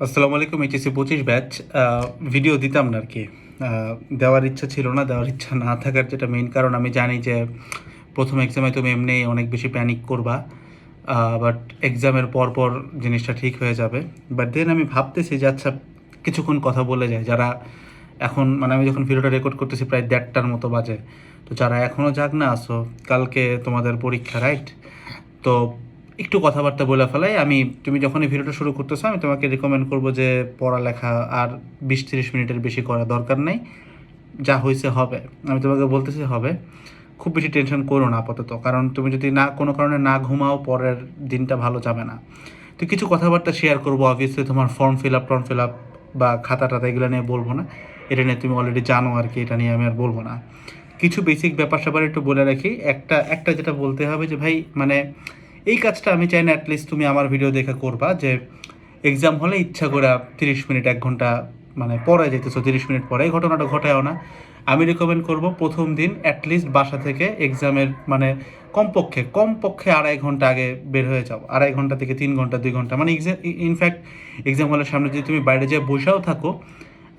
আসসালামু আলাইকুম। HSC 25 batch. Video দিতাম না আর কি। দেওয়ার ইচ্ছা ছিল না, দেওয়ার ইচ্ছা না থাকার যেটা মেইন কারণ, আমি জানি যে প্রথম এক্সামে তুমি এমনি অনেক বেশি প্যানিক করবা, বাট এক্সামের পর পর জিনিসটা ঠিক হয়ে যাবে। বাট দেন আমি ভাবতেছি যে আচ্ছা, কিছুক্ষণ কথা বলে যায় যারা এখন, মানে আমি যখন ভিডিওটা রেকর্ড করতেছি প্রায় 1:30টার মতো বাজে, তো যারা এখনও জাগ না আসো, কালকে তোমাদের পরীক্ষা, রাইট? তো একটু কথাবার্তা বলে ফেলাই আমি। তুমি যখনই ভিডিওটা শুরু করতেছো আমি তোমাকে রিকমেন্ড করবো যে পড়ালেখা আর 20-30 মিনিটের বেশি করা দরকার নেই। যা হয়েছে হবে, আমি তোমাকে বলতেছি হবে। খুব বেশি টেনশন করো না আপাতত, কারণ তুমি যদি না কোনো কারণে না ঘুমাও, পরের দিনটা ভালো যাবে না। তো কিছু কথাবার্তা শেয়ার করবো, অবভিয়াসলি তোমার ফর্ম ফিল আপ বা খাতা টাতা এগুলো নিয়ে বলবো না। এটা নিয়ে তুমি অলরেডি জানো আর কি, এটা নিয়ে আমি আর বলবো না। কিছু বেসিক ব্যাপার স্যাপার একটু বলে রাখি। একটা একটা যেটা বলতে হবে যে ভাই, মানে এই কাজটা আমি চাই না অ্যাটলিস্ট তুমি আমার ভিডিও দেখে করবা, যে এক্সাম হলে ইচ্ছা করে 30 মিনিট 1 ঘন্টা মানে পরে যেতেছো, 30 মিনিট পরে এই ঘটনাটা ঘটায়ও না। আমি রেকমেন্ড করব প্রথম দিন অ্যাটলিস্ট বাসা থেকে এক্সামের মানে কমপক্ষে কমপক্ষে 2.5 ঘন্টা আগে বের হয়ে যাও। 2.5 ঘন্টা থেকে 3 ঘন্টা 2 ঘন্টা, মানে ইনফ্যাক্ট এক্সাম হলের সামনে যদি তুমি বাইরে যেয়ে বসেও থাকো,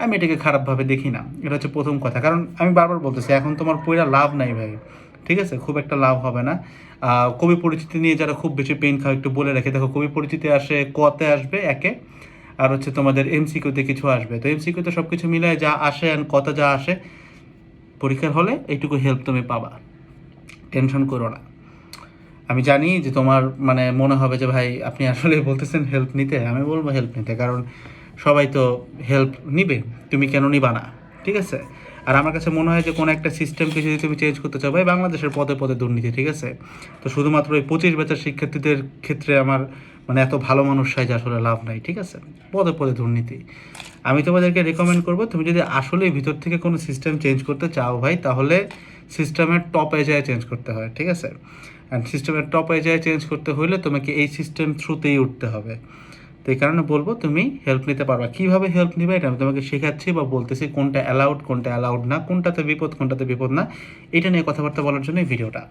আমি এটাকে খারাপভাবে দেখি না। এটা হচ্ছে প্রথম কথা, কারণ আমি বারবার বলতেছি এখন তোমার পড়া লাভ নাই ভাই, ঠিক আছে? খুব একটা লাভ হবে না। কবি পরিচিতি নিয়ে যারা খুব বেশি পেন খাও, একটু বলে রেখে দেখো, কবি পরিচিতি আসে কতে আসবে একে, আর হচ্ছে তোমাদের এমসিকিউতে কিছু আসবে। তো এমসিকিউতে সব কিছু মিলায় যা আসে আর কত যা আসে, পরীক্ষার হলে এইটুকু হেল্প তুমি পাবা। টেনশন করো না। আমি জানি যে তোমার মানে মনে হবে যে ভাই আপনি আসলে বলতেছেন হেল্প নিতে, আমি বলবো হেল্প নিতে, কারণ সবাই তো হেল্প নিবে, তুমি কেন নিবা না? ঠিক আছে? আর আমার কাছে মনে হয় যে কোনো একটা সিস্টেমকে যদি তুমি চেঞ্জ করতে চাও, ভাই বাংলাদেশের পদে পদে দুর্নীতি, ঠিক আছে? তো শুধুমাত্র এই 25 ব্যাচের শিক্ষার্থীদের ক্ষেত্রে আমার মানে এত ভালো মানুষ চাই যে আসলে লাভ নাই, ঠিক আছে? পদে পদে দুর্নীতি। আমি তোমাদেরকে রেকমেন্ড করবো, তুমি যদি আসলে ভিতর থেকে কোনো সিস্টেম চেঞ্জ করতে চাও ভাই, তাহলে সিস্টেমের টপ এজায় চেঞ্জ করতে হয়, ঠিক আছে? অ্যান্ড সিস্টেমের টপ এজায় চেঞ্জ করতে হলে তোমাকে এই সিস্টেম থ্রুতেই উঠতে হবে। তো এই কারণে বলবো তুমি হেল্প নিতে পারবা। কীভাবে হেল্প নিবে এটা আমি তোমাকে শেখাচ্ছি বা বলতেছি, কোনটা অ্যালাউড কোনটা অ্যালাউড না, কোনটাতে বিপদ কোনটাতে বিপদ না, এটা নিয়ে কথাবার্তা বলার জন্য এই ভিডিওটা।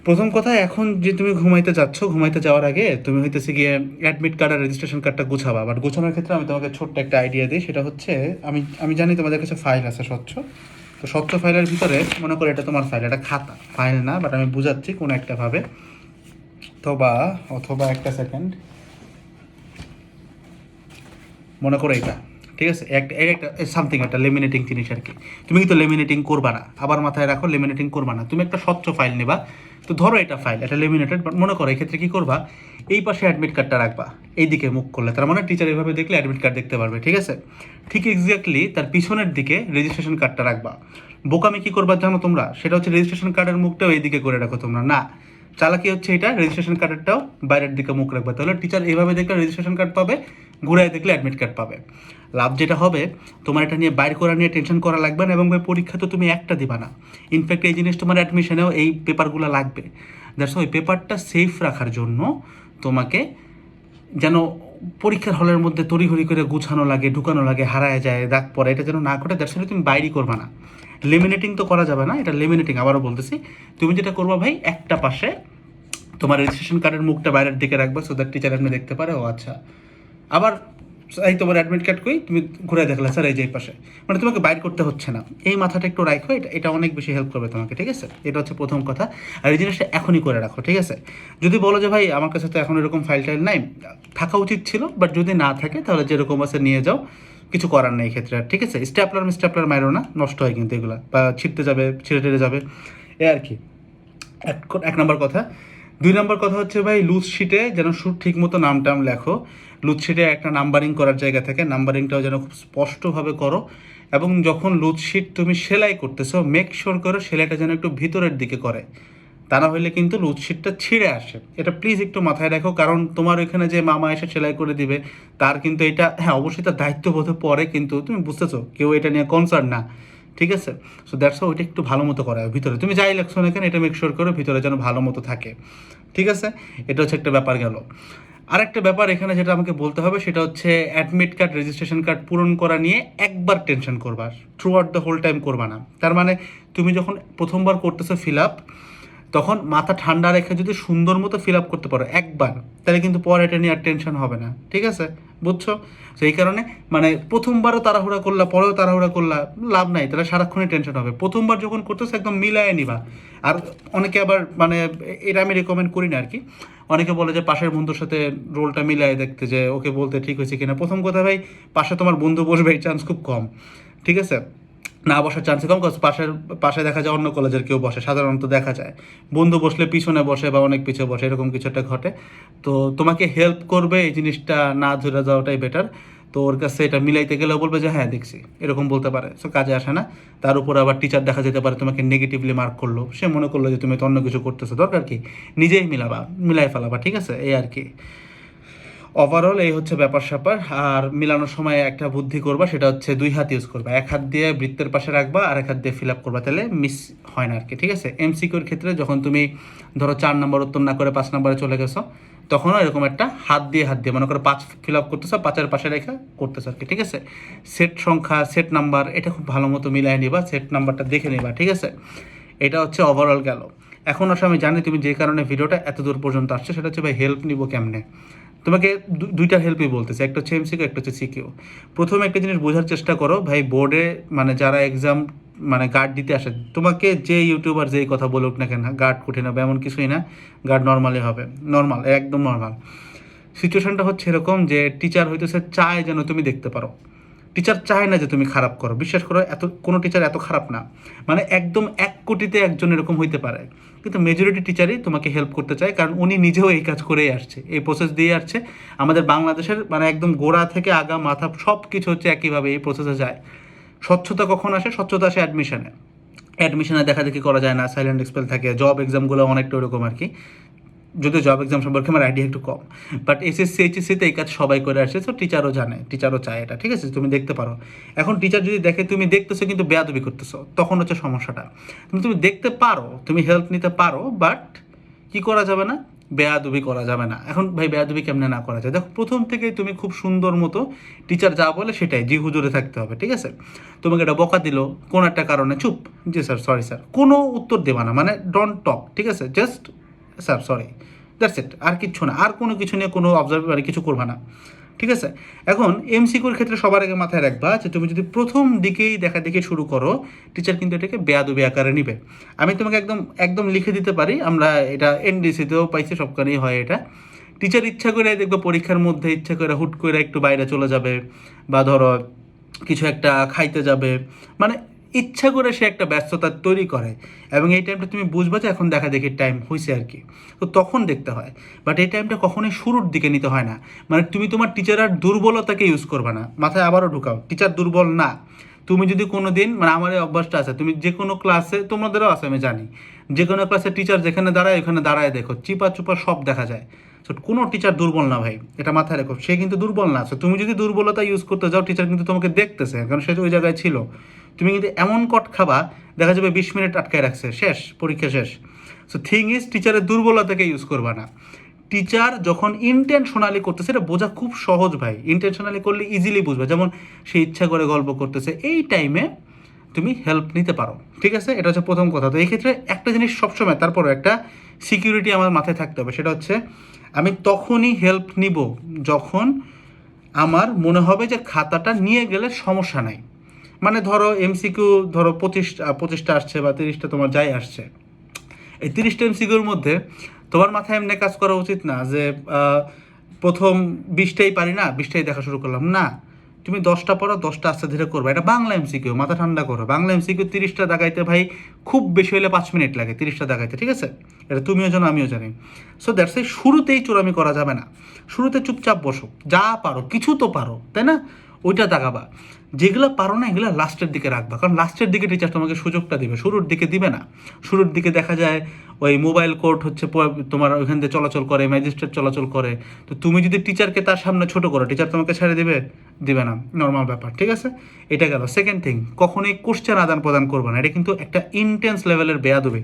প্রথম কথা, এখন যে তুমি ঘুমাইতে যাচ্ছ, ঘুমাইতে যাওয়ার আগে তুমি হইতেছে গিয়ে অ্যাডমিট কার্ড আর রেজিস্ট্রেশন কার্ডটা গুছাবা। বাট গোছানোর ক্ষেত্রে আমি তোমাকে ছোট্ট একটা আইডিয়া দিই, সেটা হচ্ছে আমি আমি জানি তোমাদের কাছে ফাইল আছে স্বচ্ছ। তো স্বচ্ছ ফাইলের ভিতরে মনে করো এটা তোমার ফাইল, এটা খাতা, ফাইল না, বাট আমি বুঝাচ্ছি কোনো একটা ভাবে। অথবা অথবা একটা সেকেন্ড, মনে করো এটা, ঠিক আছে? একটা সামথিং একটা লেমিনেটিং জিনিস আর কি। তুমি কিন্তু লেমিনেটিং করবা না, আবার মাথায় রাখো, লেমিনেটিং করবা না। তুমি একটা স্বচ্ছ ফাইল নেবা। তো ধরো এটা ফাইল, এটা লেমিনেটেড, বাট মনে করো এক্ষেত্রে কী করবা, এই পাশে অ্যাডমিট কার্ডটা রাখবা, এইদিকে মুখ করলে, তার মানে টিচার এইভাবে দেখলে অ্যাডমিট কার্ড দেখতে পারবে, ঠিক আছে? ঠিক এক্স্যাক্টলি তার পিছনের দিকে রেজিস্ট্রেশন কার্ডটা রাখবা। বোকামি কী করবা জানো তোমরা? সেটা হচ্ছে রেজিস্ট্রেশন কার্ডের মুখটাও এইদিকে করে রাখো তোমরা, না, চালাকি হচ্ছে এটা, রেজিস্ট্রেশন কার্ডেরটাও বাইরের দিকে মুখ রাখবে। তাহলে টিচার এইভাবে দেখলে রেজিস্ট্রেশন কার্ড পাবে, ঘুরায় দেখলে অ্যাডমিট কার্ড পাবে। লাভ যেটা হবে, তোমার এটা নিয়ে বাইর করা নিয়ে টেনশন করা লাগবে না, এবং পরীক্ষা তো তুমি একটা দিবা না। ইনফ্যাক্ট এই জিনিস তোমার অ্যাডমিশনেও এই পেপারগুলো লাগবে। দ্যাটস ওই পেপারটা সেফ রাখার জন্য তোমাকে যেন পরীক্ষার হলের মধ্যে তড়িঘড়ি করে গুছানো লাগে, ঢুকানো লাগে, হারায় যায়, দাগ পড়ে, এটা যেন না ঘটে। দ্যাটস ওয়াই তুমি বাইরই করবা না। লেমিনেটিং তো করা যাবে না, এটা লেমিনেটিং আবারও বলতেছি। তুমি যেটা করবা ভাই, একটা পাশে তোমার রেজিস্ট্রেশন কার্ডের মুখটা বাইরের দিকে রাখবা, সো দ্যাট টিচার এমনি দেখতে পারে, ও আচ্ছা। আবার এই তোমার অ্যাডমিট কার্ড কই, তুমি ঘুরে দেখলে স্যার এই যে এই পাশে, মানে তোমাকে বাইর করতে হচ্ছে না। এই মাথাটা একটু রাখো, এটা এটা অনেক বেশি হেল্প করবে তোমাকে, ঠিক আছে? এটা হচ্ছে প্রথম কথা। আর এই জিনিসটা এখনই করে রাখো, ঠিক আছে? যদি বলো যে ভাই আমার কাছে তো এখন এরকম ফাইল টাইল নাই, থাকা উচিত ছিল, বাট যদি না থাকে তাহলে যেরকম আছে নিয়ে যাও, কিছু করার নেই ক্ষেত্রে আর, ঠিক আছে? স্ট্যাপলার মারো না, নষ্ট হয় কিন্তু এগুলো, বা ছিটতে যাবে, ছিঁড়ে টেড়ে যাবে, এ আর কি। এক এক নম্বর কথা। 2 নম্বর কথা হচ্ছে ভাই, লুজ শিটে যেন ঠিক মতো নাম টাম লেখো। লুজ শিটে একটা নাম্বারিং করার জায়গা থাকে, নাম্বারিংটাও যেন খুব স্পষ্টভাবে করো। এবং যখন লুজ শিট তুমি সেলাই করতেছো, মেক শিওর করো সেলাইটা যেন একটু ভিতরের দিকে করে, তা না হলে কিন্তু লুজ শিটটা ছিঁড়ে আসে। এটা প্লিজ একটু মাথায় রাখো, কারণ তোমার ওইখানে যে মামা এসে সেলাই করে দিবে, তার কিন্তু এটা, হ্যাঁ অবশ্যই তার দায়িত্ববোধে পড়ে, কিন্তু তুমি বুঝতেছো কেউ এটা নিয়ে কনসার্ন না, ঠিক আছে? সো দ্যাটস ওইটা একটু ভালো মতো করা হয় ভিতরে, তুমি যাই লেখছো না কেন এটা মেক শিওর করো ভিতরে যেন ভালো মতো থাকে, ঠিক আছে? এটা হচ্ছে একটা ব্যাপার গেল। আরেকটা ব্যাপার এখানে যেটা আমাকে বলতে হবে, সেটা হচ্ছে অ্যাডমিট কার্ড রেজিস্ট্রেশন কার্ড পূরণ করা নিয়ে একবার টেনশন করবা, throughout the whole time করবা না। তার মানে তুমি যখন প্রথমবার করতেছো ফিল আপ, তখন মাথা ঠান্ডা রেখে যদি সুন্দর মতো ফিল আপ করতে পারো একবার, তাহলে কিন্তু পরে এটা নিয়ে আর টেনশন হবে না, ঠিক আছে? বুঝছো? সেই কারণে মানে প্রথমবারও তাড়াহুড়া করলা, পরেও তাড়াহুড়া করলা, লাভ নাই, তাহলে সারাক্ষণই টেনশন হবে। প্রথমবার যখন করতেছো একদম মিলায়ে নিবা। আর অনেকে আবার মানে এটা আমি রেকমেন্ড করি না আর কি, অনেকে বলে যে পাশের বন্ধুর সাথে রোলটা মিলায়ে দেখতে, যে ওকে বলতে ঠিক হয়েছে কিনা। প্রথম কথা ভাই, পাশে তোমার বন্ধু বসবে এই চান্স খুব কম, ঠিক আছে? না বসার চান্স কম, কারণ পাশে দেখা যায় অন্য কলেজের কেউ বসে, সাধারণত দেখা যায় বন্ধু বসলে পিছনে বসে বা অনেক পিছনে বসে, এরকম কিছু একটা ঘটে। তো তোমাকে হেল্প করবে এই জিনিসটা না ধরে যাওয়াটাই বেটার। তো ওর কাছে এটা মিলাইতে গেলেও বলবে যে হ্যাঁ দেখছি, এরকম বলতে পারে, সো কাজে আসে না। তার উপর আবার টিচার দেখা যেতে পারে তোমাকে নেগেটিভলি মার্ক করলো, সে মনে করলো যে তুমি তো অন্য কিছু করতেছো, দরকার কি, নিজেই মিলাই ফেলাবা, ঠিক আছে? এই আর কি। ওভারঅল এই হচ্ছে ব্যাপার স্যাপার। আর মিলানোর সময় একটা বুদ্ধি করবা, সেটা হচ্ছে 2 হাত ইউজ করবা, এক হাত দিয়ে বৃত্তের পাশে রাখবা আর এক হাত দিয়ে ফিল আপ করবা, তাহলে মিস হয় না আর কি, ঠিক আছে? এমসিকিউর ক্ষেত্রে যখন তুমি ধরো 4 নম্বর উত্তর না করে 5 নম্বরে চলে গেছো, তখনও এরকম একটা হাত দিয়ে মনে করো 5 ফিল আপ করতেছো, 5-এর পাশে রেখে করতেছো আর কি, ঠিক আছে? সেট সংখ্যা, সেট নাম্বার, এটা খুব ভালো মতো মিলাই নিবা, সেট নাম্বারটা দেখে নিবা, ঠিক আছে? এটা হচ্ছে ওভারঅল গেল। এখন আসলে আমি জানি তুমি যে কারণে ভিডিওটা এত দূর পর্যন্ত আসছে, সেটা হচ্ছে ভাই হেল্প নিব কেমনে। তোমাকে দুইটা হেল্পই বলতেছে, একটা হচ্ছে এমসিকিউ, একটা হচ্ছে সিকিউ। প্রথমে একটা জিনিস বোঝার চেষ্টা করো ভাই, বোর্ডে মানে যারা এক্সাম মানে গার্ড দিতে আসে, তোমাকে যে ইউটিউবার যেই কথা বলুক না কেন, গার্ড কঠিন হবে এমন কিছুই না, গার্ড নর্মালি হবে, নর্মাল, একদম নর্মাল। সিচুয়েশনটা হচ্ছে এরকম যে টিচার হইতেছে চায় যেন তুমি দেখতে পারো, টিচার চায় না যে তুমি খারাপ করো, বিশ্বাস করো, এত কোনো টিচার এত খারাপ না, মানে একদম 1 কোটিতে একজন এরকম হইতে পারে, কিন্তু মেজরিটি টিচারই তোমাকে হেল্প করতে চায়, কারণ উনি নিজেও এই কাজ করেই আসছে, এই প্রসেস দিয়ে আসছে। আমাদের বাংলাদেশের মানে একদম গোড়া থেকে আগা মাথা সব কিছু হচ্ছে একইভাবে এই প্রসেসে যায়। স্বচ্ছতা কখন আসে? স্বচ্ছতা আসে অ্যাডমিশনে দেখা দেখি করা যায় না, সাইলেন্ট এক্সপেল থাকে, জব এক্সামগুলো অনেকটা ওরকম আর কি, যদিও জব এক্সাম সম্পর্কে আমার আইডিয়া একটু কম। বাট এসএসসি এইচএসসিতে এই কাজ সবাই করে আসছে, তো টিচারও জানে, টিচারও চায় এটা, ঠিক আছে? তুমি দেখতে পারো। এখন টিচার যদি দেখে তুমি দেখতেছো কিন্তু বেয়াদবি করতেছো, তখন হচ্ছে সমস্যাটা। তুমি দেখতে পারো, তুমি হেল্প নিতে পারো, বাট কি করা যাবে না? বেয়াদবি করা যাবে না। এখন ভাই বেয়াদবি কেমনে না করা যায়? দেখো, প্রথম থেকেই তুমি খুব সুন্দর মতো টিচার যা বলে সেটাই জি হুজুরে থাকতে হবে, ঠিক আছে? তোমাকে এটা বকা দিল কোনো একটা কারণে, চুপ, জি স্যার, সরি স্যার, কোনো উত্তর দেবা না, মানে ডোন্ট টক, ঠিক আছে? Just sir sorry, that's it, আর কিচ্ছু না, আর কোনো কিছু নিয়ে কোনো অবজার্ভ মানে কিছু করবা না, ঠিক আছে? এখন এমসিকিউর ক্ষেত্রে সবার আগে মাথায় রাখবা যে তুমি যদি প্রথম দিকেই দেখা দেখে শুরু করো, টিচার কিন্তু এটাকে বেয়াদবি আকারে নিবে। আমি তোমাকে একদম একদম লিখে দিতে পারি, আমরা এটা এনডিসিতেও পাইছি, সবখানেই হয় এটা। টিচার ইচ্ছা করে দেখবে পরীক্ষার মধ্যে ইচ্ছা করে হুট করে একটু বাইরে চলে যাবে, বা ধরো কিছু একটা খাইতে যাবে, মানে ইচ্ছা করে সে একটা ব্যস্ততা তৈরি করে, এবং এই টাইমটা তুমি বুঝবা যে এখন দেখা দেখি টাইম হয়েছে আর কি, তো তখন দেখতে হয়। বাট এই টাইমটা কখনোই শুরুর দিকে নিতে হয় না। মানে তুমি তোমার টিচারের দুর্বলতাকে ইউজ করবে না, মাথায় আবারও ঢুকাও, টিচার দুর্বল না। তুমি যদি কোনো দিন, মানে আমার এই অভ্যাসটা আছে, তুমি যে কোনো ক্লাসে, তোমাদেরও আছে আমি জানি, যে কোনো ক্লাসে টিচার যেখানে দাঁড়ায় ওখানে দাঁড়ায় দেখো, চিপা চুপা সব দেখা যায়। তো কোনো টিচার দুর্বল না ভাই, এটা মাথায় রেখো, সে কিন্তু দুর্বল না। তুমি যদি দুর্বলতা ইউজ করতে যাও, টিচার কিন্তু তোমাকে দেখতেছে, কারণ সে তো ওই জায়গায় ছিল। তুমি কিন্তু এমন কট খাবা, দেখা যাবে 20 মিনিট আটকায় রাখছে, শেষ, পরীক্ষা শেষ। সো থিং ইজ, টিচারের দুর্বলতাকে ইউজ করবা না। টিচার যখন ইন্টেনশনালি করতেছে, এটা বোঝা খুব সহজ ভাই, ইন্টেনশনালি করলে ইজিলি বুঝবে। যেমন সে ইচ্ছা করে গল্প করতেছে, এই টাইমে তুমি হেল্প নিতে পারো, ঠিক আছে? এটা হচ্ছে প্রথম কথা। তো এই ক্ষেত্রে একটা জিনিস সবসময়, তারপরও একটা সিকিউরিটি আমার মাথায় থাকতে হবে, সেটা হচ্ছে আমি তখনই হেল্প নিব যখন আমার মনে হবে যে খাতাটা নিয়ে গেলে সমস্যা নাই। মানে ধরো এমসিকিউ, ধরো 25টা আসছে বা 30টা, তোমার যাই আসছে, এই 30টা এমসিকিউর মধ্যে তোমার মাথায় এমনি কাজ করা উচিত না যে প্রথম 20টাই পারি না, 20টাই দেখা শুরু করলাম না। তুমি 10টা পড়ো, 10টা আস্তে ধীরে করবে। এটা বাংলা এমসিকিউ, মাথা ঠান্ডা করো। বাংলা এমসিকিউ 30টা দাগাইতে ভাই খুব বেশি হলে 5 মিনিট লাগে 30টা দাগাইতে, ঠিক আছে? এটা তুমিও জানো, আমিও জানি। সো দ্যাটস এই, শুরুতেই চোরামি করা যাবে না। শুরুতে চুপচাপ বসো, যা পারো, কিছু তো পারো, তাই না? ওইটা দাগাবা। যেগুলো পারো না এগুলো লাস্টের দিকে রাখবা, কারণ লাস্টের দিকে টিচার তোমাকে সুযোগটা দিবে, শুরুর দিকে দিবে না। শুরুর দিকে দেখা যায় ওই মোবাইল কোর্ট হচ্ছে তোমার ওইখান দিয়ে চলাচল করে, ম্যাজিস্ট্রেট চলাচল করে। তো তুমি যদি টিচারকে তার সামনে ছোট করো, টিচার তোমাকে ছেড়ে দিবে? দিবে না, নর্মাল ব্যাপার, ঠিক আছে? এটা গেল। সেকেন্ড থিং, কখনোই কোশ্চেন আদান প্রদান করবে না, এটা কিন্তু একটা ইন্টেন্স লেভেলের বেয়াদবি।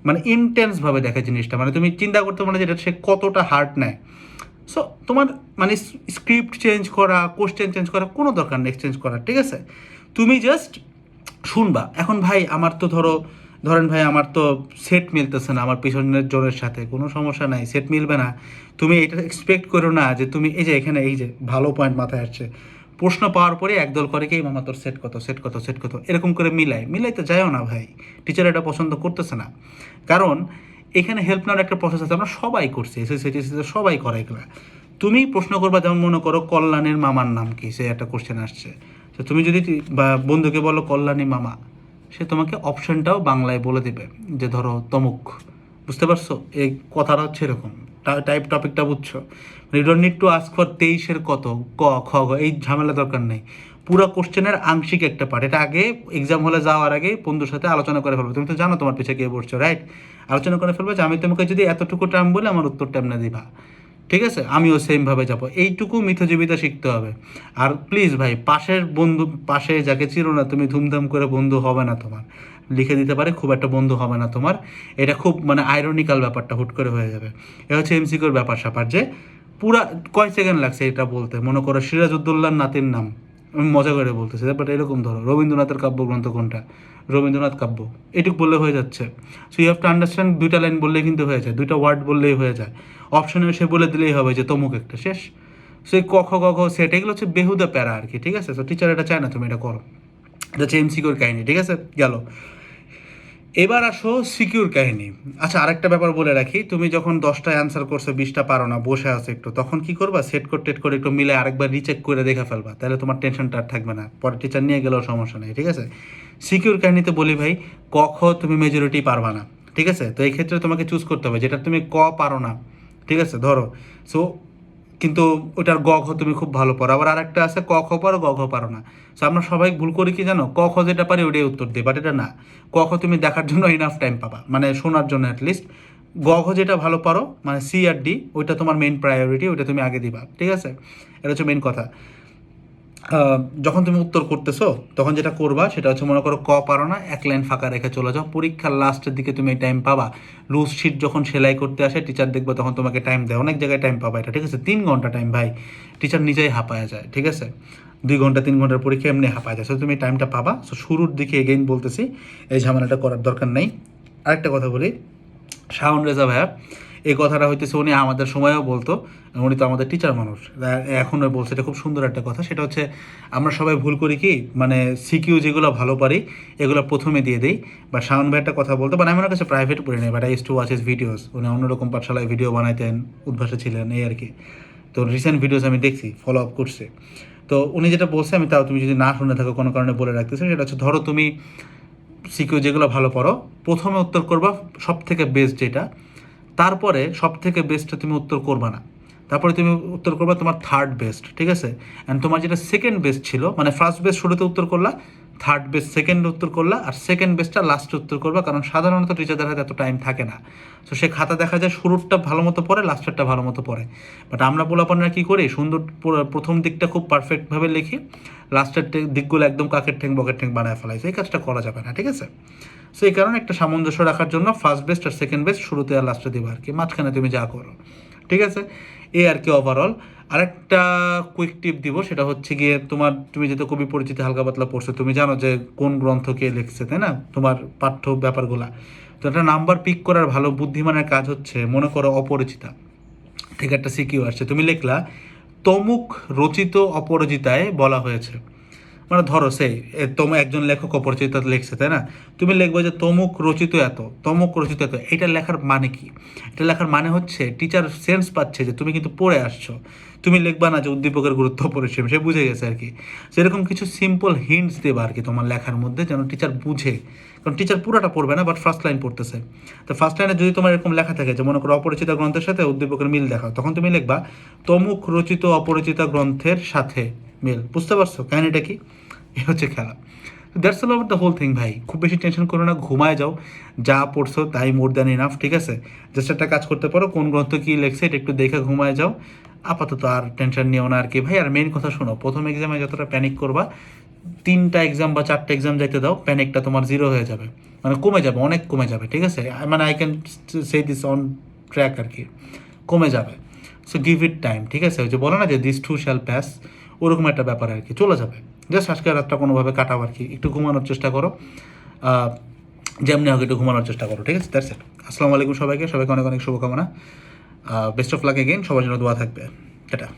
মানে ইন্টেন্সভাবে দেখে জিনিসটা, মানে তুমি চিন্তা করতে পারো যে এটা সে কতটা হার্ড নেয়। সো তোমার মানে স্ক্রিপ্ট চেঞ্জ করা, কোশ্চেন চেঞ্জ করা কোনো দরকার নেই এক্সচেঞ্জ করার, ঠিক আছে? তুমি জাস্ট শুনবা। এখন ভাই আমার তো ধরো ধরেন ভাই আমার তো সেট মিলতেছে না আমার পিছনের জনের সাথে, কোনো সমস্যা নাই, সেট মিলবে না। তুমি এটা এক্সপেক্ট করো না যে তুমি এই যে এখানে এই যে ভালো পয়েন্ট মাথায় আসছে, প্রশ্ন পাওয়ার পরে একদল করে কি মামা তোর সেট কত, সেট কত, সেট কত, এরকম করে মিলাইতে যায়ও না ভাই। টিচার এটা পছন্দ করতেছে না, কারণ এখানে হেল্প নেওয়ার একটা প্রসেস আছে, আমরা সবাই করছি, এসএসসি সবাই করে এগুলা। তুমি প্রশ্ন করবা, যেমন মনে করো কল্যাণের মামার নাম কি, সে একটা কোশ্চেন আসছে, তো তুমি যদি বা বন্ধুকে বলো কল্যাণী মামা, সে তোমাকে অপশনটাও বাংলায় বলে দেবে যে ধরো তমুক। বুঝতে পারছো? এই কথাটা হচ্ছে এরকম, টাইপ টপিকটা বুঝছো? You don't need to ask for 23-এর কত, ক খ গ, এই ঝামেলা দরকার নেই। পুরো কোশ্চেনের আংশিক একটা পার্ট, এটা আগে এক্সাম হলে যাওয়ার আগে বন্ধুর সাথে আলোচনা করে ফেলবে। তুমি তো জানো তোমার পিছিয়ে কে পড়ছো, রাইট? আলোচনা করে ফেলবে যে আমি তোমাকে যদি এতটুকু টার্ম বলে আমার উত্তরটা এমনি দিবা, ঠিক আছে? আমিও সেমভাবে যাবো, এইটুকু মিথজীবিতা শিখতে হবে। আর প্লিজ ভাই, পাশের বন্ধু, পাশে যাকে চিনো না তুমি, ধুমধাম করে বন্ধু হবে না তোমার, লিখে দিতে পারে খুব একটা বন্ধু হবে না তোমার। এটা খুব মানে আইরনিক্যাল ব্যাপারটা হুট করে হয়ে যাবে। এটা হচ্ছে এমসিকিউর ব্যাপার স্যাপার, যে পুরা কয় সেকেন্ড লাগছে এটা বলতে। মনে করো সিরাজউদ্দৌলার নাতির নাম, আমি মজা করে বলতেছি, বাট এরকম ধরো রবীন্দ্রনাথের কাব্যগ্রন্থ কোনটা, রবীন্দ্রনাথ কাব্য, এটুকু বললে হয়ে যাচ্ছে। So you have to understand, দুইটা লাইন বললেই কিন্তু হয়ে যায়, দুইটা ওয়ার্ড বললেই হয়ে যায়। অপশনে এসে বলে দিলেই হবে যে তমুক একটা, শেষ। সেই ক খ গ ঘ সেট, এগুলো হচ্ছে বেহুদা প্যারা আর কি, ঠিক আছে? তো টিচার এটা চায় না তুমি এটা করো। এটা হচ্ছে এমসিকিউর কাহিনী, ঠিক আছে? গেল। এবার আসো সিকিউর কাহিনী। আচ্ছা, আরেকটা ব্যাপার বলে রাখি, তুমি যখন 10টায় অ্যান্সার করছো, 20টা পারো না, বসে আছো একটু, তখন কি করবা? সেট করে টেট করে একটু মিলে আরেকবার রিচেক করে দেখে ফেলবা, তাহলে তোমার টেনশনটা আর থাকবে না, পরে টিচার নিয়ে গেলেও সমস্যা নেই, ঠিক আছে? সিকিউর কাহিনীতে বলি ভাই, ক খ তুমি মেজরিটি পারবা না, ঠিক আছে? তো এই ক্ষেত্রে তোমাকে চুজ করতে হবে যেটা তুমি ক পারো না, ঠিক আছে? ধরো, সো কিন্তু ওটার গ ঘ তুমি খুব ভালো পারো, আবার আরেকটা আছে ক খ পারো, গ ঘ পারো না। সো আমরা সবাই ভুল করি কি জানো, ক খ যেটা পারি ওটাই উত্তর দিই, বাট এটা না। ক খ তুমি দেখার জন্য ইনাফ টাইম পাবা, মানে শোনার জন্য অ্যাটলিস্ট। গ ঘ যেটা ভালো পারো, মানে সি আর ডি, ওইটা তোমার মেইন প্রায়োরিটি, ওইটা তুমি আগে দিবা, ঠিক আছে? এটা হচ্ছে মেইন কথা। যখন তুমি উত্তর করতেছো তখন যেটা করবা সেটা হচ্ছে, মনে করো ক পারো না, এক লাইন ফাঁকা রেখে চলে যাও, পরীক্ষার লাস্টের দিকে তুমি এই টাইম পাবা। লুজ শিট যখন সেলাই করতে আসে টিচার দেখবে, তখন তোমাকে টাইম দেয়, অনেক জায়গায় টাইম পাবা এটা, ঠিক আছে? 3 ঘন্টা টাইম ভাই, টিচার নিজেই হাঁপায়া যায়, ঠিক আছে? 2 ঘন্টা 3 ঘন্টার পরীক্ষা এমনি হাঁপায় যায়, সো তুমি টাইমটা পাবা। সো শুরুর দিকে এগেইন বলতেছি, এই ঝামেলাটা করার দরকার নেই। আরেকটা কথা বলি, শাওন রেজা ভাইয়া, এই কথাটা হইতেছে উনি আমাদের সময়েও বলতো, উনি তো আমাদের টিচার মানুষ, এখনও বলছে, এটা খুব সুন্দর একটা কথা। সেটা হচ্ছে আমরা সবাই ভুল করি কি, মানে সিকিউ যেগুলো ভালো পারি এগুলো প্রথমে দিয়ে দিই। বা শাওন ভাই একটা কথা বলতো, মানে আমি ওনার কাছে প্রাইভেট পড়ি নাই, but I use to watch his videos, উনি অন্যরকম পাঠশালায় ভিডিও বানাইতেন, উদ্ভাসে ছিলেন, এই আর কি। তো রিসেন্ট ভিডিওস আমি দেখছি, ফলো আপ করছে। তো উনি যেটা বলছে, আমি তাও তুমি যদি না শুনে থাকো কোনো কারণে বলে রাখতেছে, সেটা হচ্ছে ধরো তুমি সিকিউ যেগুলো ভালো পারো প্রথমে উত্তর করবা সব থেকে বেস্ট যেটা, তারপরে সব থেকে বেস্টটা তুমি উত্তর করবা না, তারপরে তুমি উত্তর করবা তোমার থার্ড বেস্ট, ঠিক আছে? অ্যান্ড তোমার যেটা সেকেন্ড বেস্ট ছিল, মানে ফার্স্ট বেস্ট শুরুতে উত্তর করলা, থার্ড বেস্ট সেকেন্ড উত্তর করলা, আর সেকেন্ড বেস্টটা লাস্টে উত্তর করবা, কারণ সাধারণত টিচারদের হাতে এত টাইম থাকে না। তো সে খাতা দেখা যায় শুরুরটা ভালো মতো পড়ে, লাস্টেরটা ভালো মতো পড়ে। বাট আমরা পোলাপানরা কী করি, সুন্দর প্রথম দিকটা খুব পারফেক্টভাবে লিখি, লাস্টের দিকগুলো একদম কাকের ঠ্যাং বকের ঠ্যাং বানায় ফেলাইছে, এই কাজটা করা যাবে না, ঠিক আছে? সো এই কারণে একটা সামঞ্জস্য রাখার জন্য ফার্স্ট বেস্ট আর সেকেন্ড বেস্ট শুরুতে আর লাস্টে দেবো আর কি, মাঝখানে তুমি যা করো, ঠিক আছে? এই আর কি ওভারঅল। আরেকটা কুইক টিপ দিব, সেটা হচ্ছে গিয়ে তুমি যেহেতু কবি পরিচিতি হালকা পাতলা পড়ছো, তুমি জানো যে কোন গ্রন্থ কে লিখছে, তাই না? তোমার পাঠ্য ব্যাপারগুলা। তো একটা নাম্বার পিক করার ভালো বুদ্ধিমানের কাজ হচ্ছে, মনে করো অপরিচিতা, ঠিক একটা সিকিউ আসছে, তুমি লিখলা তমুক রচিত অপরাজিতায় বলা হয়েছে, মানে ধরো সেই একজন লেখক অপরিচিত লিখছে, তাই না? তুমি লিখবে যে তমুক রচিত এত, তমুক রচিত এত, এটা লেখার মানে কি? এটা লেখার মানে হচ্ছে টিচার সেন্স পাচ্ছে যে তুমি কিন্তু পড়ে আসছো। তুমি লিখবা না যে উদ্দীপকের গুরুত্ব অপরিসীম, সে বুঝে গেছে আর কি। সেরকম কিছু সিম্পল হিন্টস দেবা আর কি তোমার লেখার মধ্যে, যেন টিচার বুঝে, কারণ টিচার পুরোটা পড়বে না, বাট ফার্স্ট লাইন পড়তেছে। তো ফার্স্ট লাইনে যদি তোমার এরকম লেখা থাকে যে মনে করো অপরিচিত গ্রন্থের সাথে উদ্দীপকের মিল দেখাও, তখন তুমি লিখবা তমুক রচিত অপরিচিত গ্রন্থের সাথে মিল। বুঝতে পারছো কাহিনীটা কি? এ হচ্ছে খেলা। That's all over the whole thing ভাই, খুব বেশি টেনশন করো না, ঘুমায় যাও, যা পড়ছো তাই মোর দ্যান ইনাফ, ঠিক আছে? জাস্ট একটা কাজ করতে পারো, কোন গ্রন্থ কী লেখছে এটা একটু দেখে ঘুমায় যাও, আপাতত আর টেনশন নিও না আর কি ভাই। আর মেইন কথা শোনো, প্রথম এক্সামে যতটা প্যানিক করবা, 3টা এক্সাম বা 4টে এক্সাম যাইতে দাও, প্যানিকটা তোমার জিরো হয়ে যাবে, মানে কমে যাবে, অনেক কমে যাবে, ঠিক আছে? মানে I can say this on track আর কি, কমে যাবে। সো গিভ ইট টাইম, ঠিক আছে? ওই যে বলো না যে দিস টু শ্যাল প্যাস, ওরকম একটা ব্যাপার আর কি, চলে যাবে। জাস্ট আজকে রাতটা কোনোভাবে কাটাও আর কি, একটু ঘুমানোর চেষ্টা করো। যেমনি হোক একটু ঘুমানোর চেষ্টা করো, ঠিক আছে? That's it. আসসালামু আলাইকুম সবাইকে, সবাইকে অনেক অনেক শুভকামনা। বেস্ট অফ লাক এগেইন, সবার জন্য দোয়া থাকবে। টাটা।